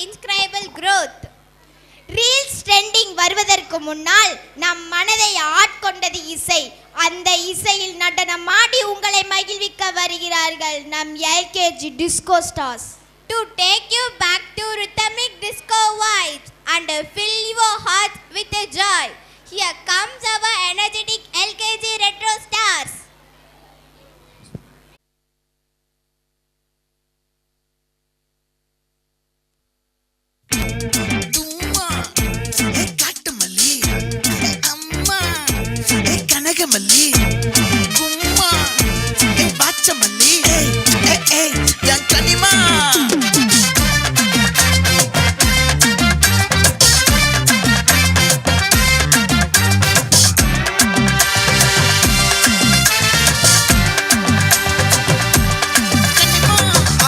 inscribable growth. Reels trending வருவதற்கு முன்னால் நம் மனதை ஆட்கொண்டது இசை. அந்த இசையில் நடனமாடி உங்களை மகிழ்விக்க வருகிறார்கள் நம் LKG disco stars. To take you back to rhythmic disco vibes and fill your hearts with a joy. Here comes our energetic LKG retro stars. Kanagamalli கும்மா பாச்சமல்லி என் கனிமா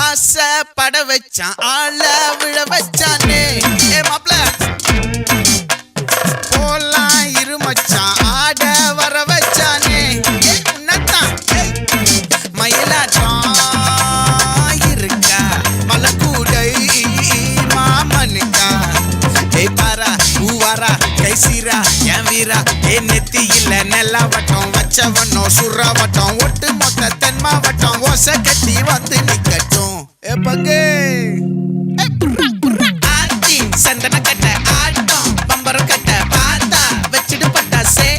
ஆசை பட வச்சான் ஆள விழ வச்சானே மாப்ள போலாம் இருமச்சான் ஆட வர வச்சானே உன்னத்தான் மயிலாட்டம் இருக்கா மலக்கூடை மாமனுக்கா பாரா பூவாரா கைசீரா என் வீரா நெத்தி இல்ல நெல்லா வட்டம் வச்சவனோ சுறா வட்டம் ஒட்டு மொத்த தென் மாவட்டம் ஓசை கட்டி வந்து நிக்கட்டும் பங்கே ஆத்தி சந்தன கட்ட ஆட்டம் பம்பரம் கட்ட பாத்தா வச்சிடு பட்டாசே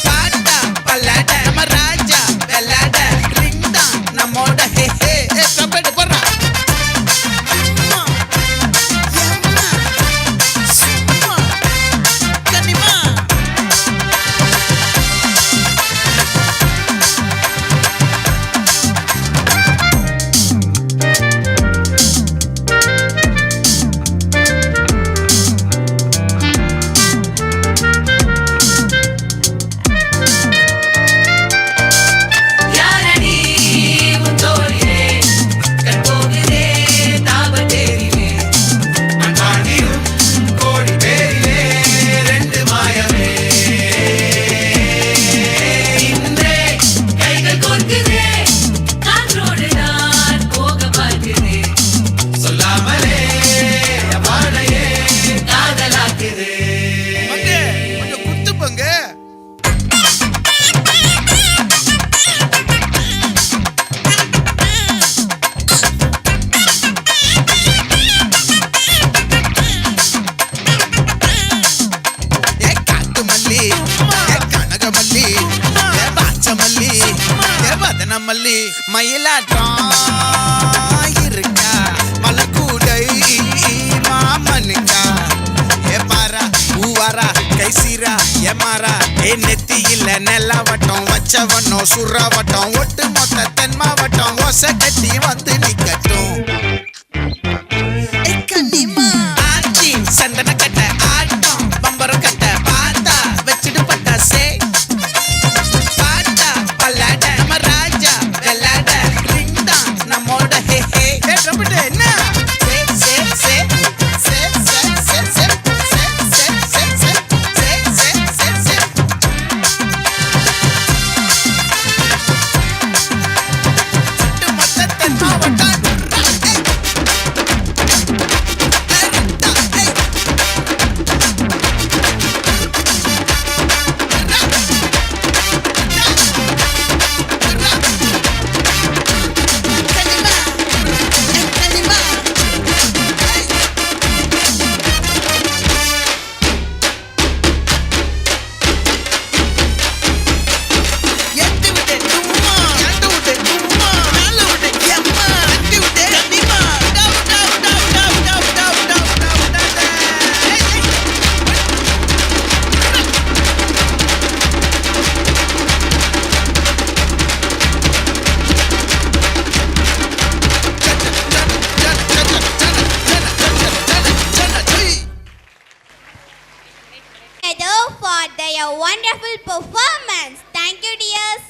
பாட்டா பல்லாட நம்ம ராஜா வெள்ளாட ரிங் தான் நம்மோட ஹே ஹே கம்பெடு போடுறா கனிமா மல்லி மயிலாட்டம் இருக்கா மலக்கூடை மாமனுக்கா பாரா பூவாரா கைசீரா எமாரா நெத்தி இல்ல நெல்லா வட்டம் வச்சவனோ சுறா வட்டம் ஒட்டு மொத்த தென் மாவட்டம் ஓசை கட்டி வந்து நிக்கட்டும் ஆச்சி சந்தன கட்ட ஆட்டம் பம்பரம் கட்ட பாத்தா வச்சிடு பட்டாசே For their wonderful performance. Thank you, dears.